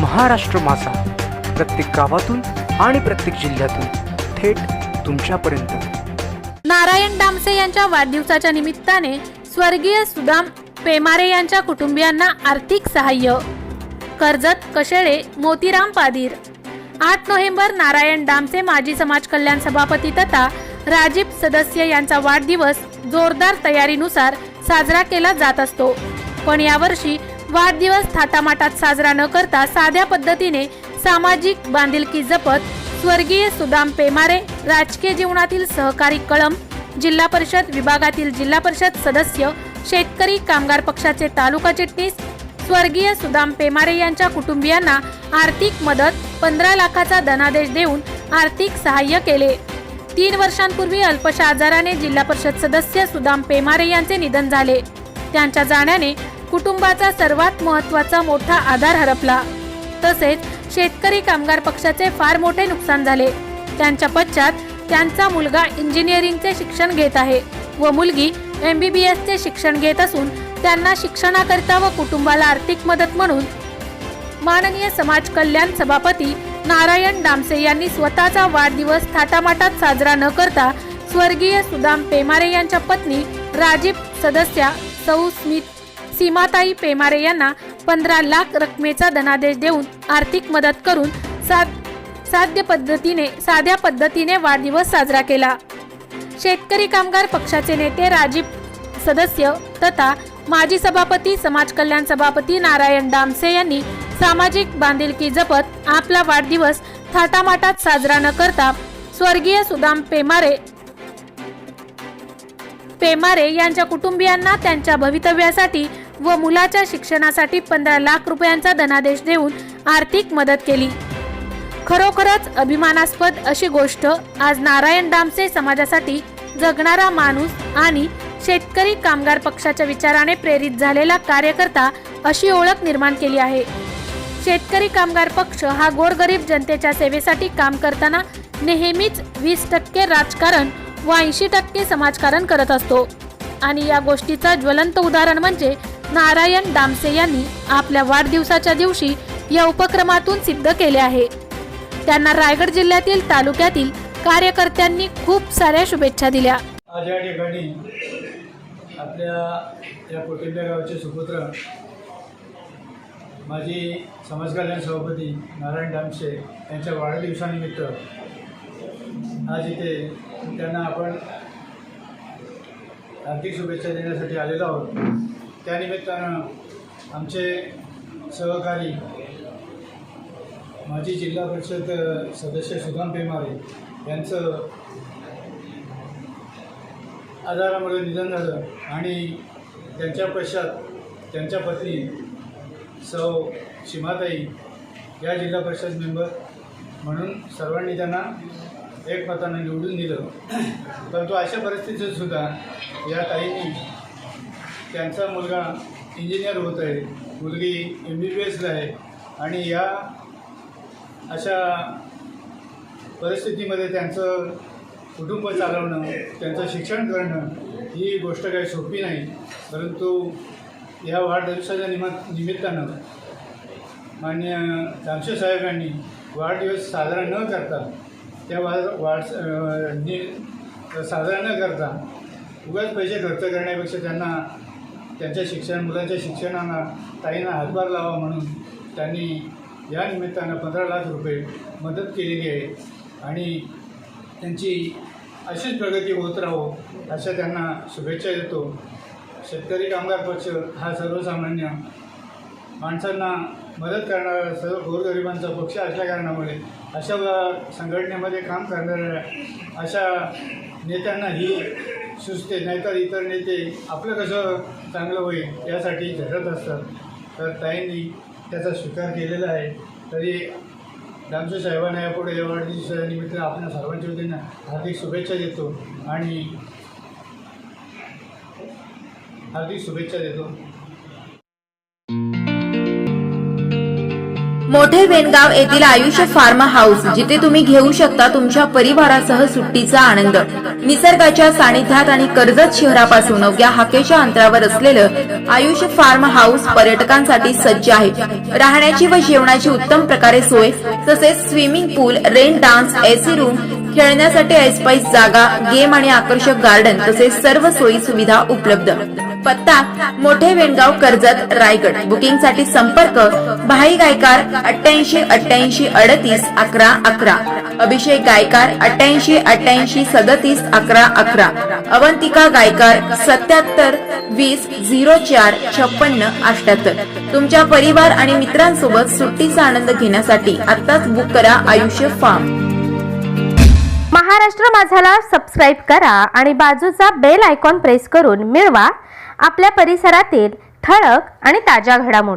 महाराष्ट्र माझा, प्रत्येक गावातून आणि प्रत्येक जिल्ह्यातून थेट तुमच्यापर्यंत। नारायण डामसे यांच्या वाढदिवसाच्या निमित्ताने स्वर्गीय सुदाम पेमारे यांच्या कुटुंबियांना आर्थिक सहाय्य। कर्जत, कशेळे, मोतीराम पादीर। 8 नोव्हेंबर नारायण डामसे माजी समाज कल्याण सभापती तथा राजीप सदस्य यांचा वाढदिवस जोरदार तयारीनुसार साजरा केला जात असतो, पण यावर्षी वाढदिवस थाटामाटात साजरा न करता साध्या पद्धतीने सामाजिक बांधिलकी जपत स्वर्गीय सुदाम पेमारे राजकीय जीवनातील सहकारी कळम, जिल्हा परिषद विभागातील जिल्हा परिषद सदस्य, शेतकरी कामगार पक्षाचे तालुका चिटणीस स्वर्गीय सुदाम पेमारे यांच्या कुटुंबियांना आर्थिक मदत 15 लाखाचा धनादेश देऊन आर्थिक सहाय्य केले। 3 वर्षांपूर्वी अल्पशा आजाराने जिल्हा परिषद सदस्य सुदाम पेमारे यांचे निधन झाले। त्यांच्या जाण्याने कुटुंबाचा सर्वात महत्त्वाचा मोठा आधार हरपला। तसेच शेतकरी कामगार पक्षाचे फार मोठे नुकसान झाले। त्यांच्या पश्चात त्यांचा मुलगा इंजिनिअरिंगचे शिक्षण घेत आहे व मुलगी MBBSचे शिक्षण घेत असून त्यांना शिक्षणाकरिता व कुटुंबाला आर्थिक मदत म्हणून माननीय समाज कल्याण सभापती नारायण डामसे यांनी स्वतःचा वाढदिवस थाटामाटात साजरा न करता स्वर्गीय सुदाम पेमारे यांच्या पत्नी राजीप सदस्या सौ सीमाताई पेमारे यांना 15 लाख रकमेचा धनादेश देऊन आर्थिक मदत करून साध्या पद्धतीने वाढदिवस साजरा केला। शेतकरी कामगार पक्षाचे नेते राजीप सदस्य तथा माजी सभापती समाज कल्याण सभापती नारायण डामसे यांनी सामाजिक बांधिलकी जपत आपला वाढदिवस थाटामाटात साजरा न करता स्वर्गीय सुदाम पेमारे यांच्या कुटुंबियांना त्यांच्या भवितव्यासाठी व मुलाच्या शिक्षणासाठी 15 लाख रुपयांचा धनादेश देऊन आर्थिक मदत केली। खरोखरच अभिमानास्पद अशी गोष्ट। आज नारायण डामसे समाजासाठी जगणारा माणूस आणि शेतकरी कामगार पक्षाच्या विचाराने प्रेरित झालेला कार्यकर्ता अशी ओळख निर्माण केली आहे। शेतकरी कामगार पक्ष हा गोरगरीब जनतेच्या सेवेसाठी काम करताना नेहमीच 20% राजकारण व 80% समाजकारण करत असतो आणि या गोष्टीचा ज्वलंत उदाहरण म्हणजे नारायण डामसे यांनी आपल्या वाढदिवसाच्या दिवशी या उपक्रमातून सिद्ध केले आहे। त्यांना रायगड जिल्ह्यातील तालुक्यातील कार्यकर्त्यांनी खूप साऱ्या शुभेच्छा दिल्या। आज या ठिकाणी आपल्या या कोटिंबे गावचे सुपुत्र माजी समाज कल्याण सभापती नारायण डामसे यांच्या वाढदिवसानिमित्त आज इथे त्यांना आपण आर्थिक शुभेच्छा देण्यासाठी आलेलो आहोत। त्यानिमित्तानं आमचे सहकारी माजी जिल्हा परिषद सदस्य सुदाम पेमारे यांचं आजारामुळे निधन झालं आणि त्यांच्या पश्चात त्यांच्या पत्नी सौ सीमाताई या जिल्हा परिषद मेंबर म्हणून सर्वांनी त्यांना एकमतानं निवडून दिलं। परंतु अशा परिस्थितीत सुद्धा या ताईंनी त्यांचा मुलगा इंजिनियर होत आहे, मुलगी MBBSला आहे आणि या अशा परिस्थितीमध्ये त्यांचं कुटुंब चालवणं, त्यांचं शिक्षण करणं ही गोष्ट काही सोपी नाही। परंतु या वाढदिवसाच्या निमित्तानं माननीय डामसे साहेबांनी वाढदिवस साजरा न करता साजरा न करता उगाच पैसे खर्च करण्यापेक्षा त्यांना त्यांच्या मुलांच्या शिक्षणाला ताईंना हातभार लावा म्हणून त्यांनी या निमित्तानं 15 लाख रुपये मदत केलेली आहे आणि त्यांची अशीच प्रगती होत राहो अशा त्यांना शुभेच्छा देतो। शेतकरी कामगार पक्ष हा सर्वसामान्य माणसांना मदत करणारा सर्व गोरगरिबांचा पक्ष असल्या कारणामुळे अशा संघटनेमध्ये काम करणाऱ्या अशा नेत्यांना ही सुचते, नाहीतर इतर नेते आपलं कसं चांगलं होईल यासाठी झटत असतात। तर ताईंनी त्याचा स्वीकार केलेला आहे। तरी डामसे साहेबांना यापुढे या वाढदिवसानिमित्त आपण सर्वांच्या वतीनं हार्दिक शुभेच्छा देतो आणि हार्दिक शुभेच्छा देतो। मोठे वेणगाव येथील आयुष्य फार्म हाऊस, जिथे तुम्ही घेऊ शकता तुमच्या परिवारासह सुट्टीचा आनंद. निसर्गाच्या सानिध्यात आणि कर्जत शहरापासून अवघ्या हाकेच्या अंतरावर असलेलं आयुष्य फार्म हाऊस पर्यटकांसाठी सज्ज आहे. राहण्याची व जेवणाची उत्तम प्रकारे सोय, तसेच स्विमिंग पूल, रेन डान्स, एसी रूम, खेळण्यासाठी ऐसपैस जागा, गेम आणि आकर्षक गार्डन तसेच सर्व सोयी सुविधा उपलब्ध. पत्ता मोठे वेणगाव, कर्जत, रायगड. बुकिंगसाठी संपर्क भाई गायकार 88 88 38 11 11, अभिषेक गायकार 88 88 37 11 11, अवंतिका गायकार 77 20 04 56 78. तुमच्या परिवार आणि मित्रांसोबत सुट्टीचा आनंद घेण्यासाठी आत्ताच बुक करा आयुष्य फार्म. महाराष्ट्र माझाला सबस्क्राईब करा आणि बाजूचा बेल आयकॉन प्रेस करून मिळवा आपल्या परिसरातील ठळक आणि ताज्या घडामोडी.